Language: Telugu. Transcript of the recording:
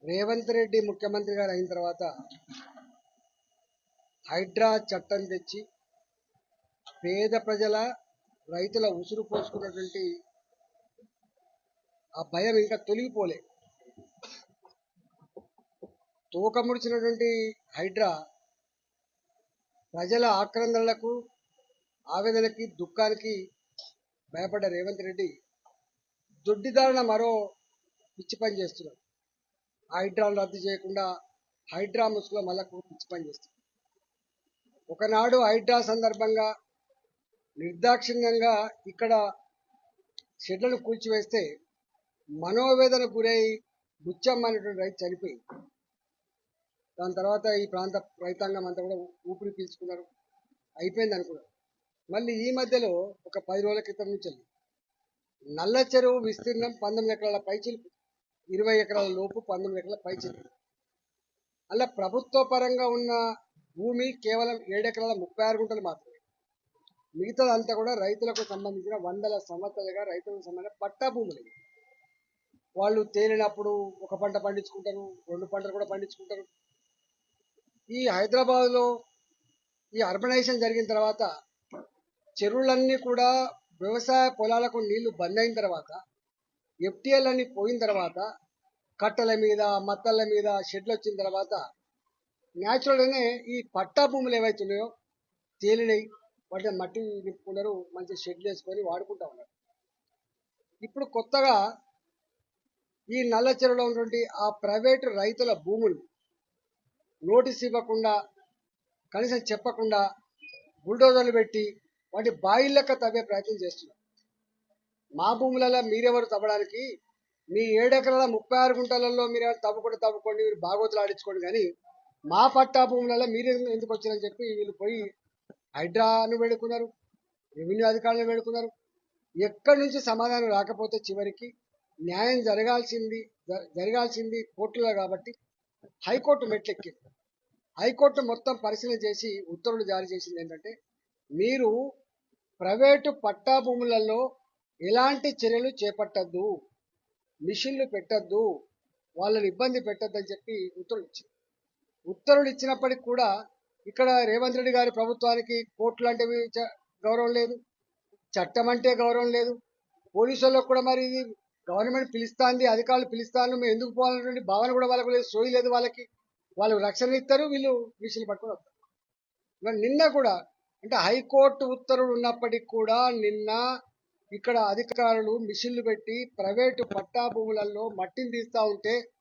రేవంత్ రెడ్డి ముఖ్యమంత్రి గారు అయిన తర్వాత హైడ్రా చట్టం తెచ్చి పేద ప్రజల రైతుల ఉసురు పోసుకున్నటువంటి ఆ భయం ఇంకా తొలగిపోలే. తూకముడిచినటువంటి హైడ్రా ప్రజల ఆక్రందనలకు, ఆవేదనకి, దుఃఖానికి భయపడ్డ రేవంత్ రెడ్డి దొడ్డిదారుణ మరో పిచ్చి పని చేస్తున్నారు. హైడ్రాను రద్దు చేయకుండా హైడ్రా ముసుగులో మళ్ళా పిచ్చి పని చేస్తున్నారు. ఒకనాడు హైడ్రా సందర్భంగా నిర్దాక్షిణ్యంగా ఇక్కడ షెడ్లను కూల్చివేస్తే మనోవేదన గురై బుచ్చమ్మ అనేటువంటి రైతు చనిపోయింది. దాని తర్వాత ఈ ప్రాంత రైతాంగం అంతా కూడా ఊపిరి పీల్చుకున్నారు, అయిపోయింది అనుకున్నారు. మళ్ళీ ఈ మధ్యలో ఒక 10 రోజుల క్రితం నుంచి నల్ల చెరువు విస్తీర్ణం 19 ఎకరాల పైచిలుకు, 20 ఎకరాల లోపు 19 ఎకరాల పైచిలుకు. అలా ప్రభుత్వ పరంగా ఉన్న భూమి కేవలం 7 ఎకరాల 36 గుంటలు మాత్రమే. మిగతాదంతా కూడా రైతులకు సంబంధించిన వందల సంవత్సరాలుగా రైతులకు సంబంధించిన పట్టా భూములు. వాళ్ళు తేలినప్పుడు ఒక పంట పండించుకుంటారు, 2 పంటలు కూడా పండించుకుంటారు. ఈ హైదరాబాద్లో ఈ అర్బనైజేషన్ జరిగిన తర్వాత చెరువులన్నీ కూడా వ్యవసాయ పొలాలకు నీళ్లు బంద్ అయిన తర్వాత, ఎఫ్టీఎల్ అన్ని పోయిన తర్వాత, కట్టల మీద మత్తళ్ళ మీద షెడ్లు వచ్చిన తర్వాత న్యాచురల్గానే ఈ పట్టా భూములు ఏవైతున్నాయో తేలినాయి. వాటిని మట్టి నింపుకున్నారు, మంచి షెడ్లు వేసుకొని వాడుకుంటా ఉన్నారు. ఇప్పుడు కొత్తగా ఈ నల్ల చెరువులో ఉన్నటువంటి ఆ ప్రైవేటు రైతుల భూములు నోటీస్ ఇవ్వకుండా, కనీసం చెప్పకుండా బుల్డోజర్లు పెట్టి వాటి బాయిల్ లెక్క తవ్వే ప్రయత్నం చేస్తున్నారు. మా భూములలో మీరెవరు తవ్వడానికి? మీ 7 ఎకరాల 36 గుంటలలో మీరు తవ్వుకోండి, మీరు బాగోతులు ఆడించుకోండి, కానీ మా పట్టా భూములలో మీరు ఎందుకు వచ్చారని చెప్పి వీళ్ళు పోయి హైడ్రాను వేడుకున్నారు, రెవెన్యూ అధికారులను వేడుకున్నారు. ఎక్కడి నుంచి సమాధానం రాకపోతే చివరికి న్యాయం జరగాల్సింది కోర్టులో కాబట్టి హైకోర్టు మెట్లెక్కింది. హైకోర్టు మొత్తం పరిశీలన చేసి ఉత్తర్వులు జారీ చేసింది ఏంటంటే, మీరు ప్రైవేటు పట్టా భూములలో ఎలాంటి చర్యలు చేపట్టద్దు, మిషన్లు పెట్టద్దు, వాళ్ళని ఇబ్బంది పెట్టద్దు అని చెప్పి ఉత్తర్వులు ఇచ్చింది. ఉత్తర్వులు ఇచ్చినప్పటికి కూడా ఇక్కడ రేవంత్ రెడ్డి గారి ప్రభుత్వానికి కోర్టులు అంటే గౌరవం లేదు, చట్టం అంటే గౌరవం లేదు. పోలీసులకు కూడా మరి ఇది గవర్నమెంట్ పిలుస్తాంది, అధికారులు పిలుస్తాను, మేము ఎందుకు పోవాలనేటువంటి భావన కూడా వాళ్ళకు లేదు, సోయి లేదు. వాళ్ళు రక్షణ ఇస్తారు, వీళ్ళు మిషన్లు పట్టుకొని వస్తారు. మరి నిన్న కూడా అంటే హైకోర్టు ఉత్తర్వులు ఉన్నప్పటికీ కూడా నిన్న ఇక్కడ అధికారులు మిషన్లు పెట్టి ప్రైవేటు పట్టా భూములలో మట్టిని తీస్తూ ఉంటే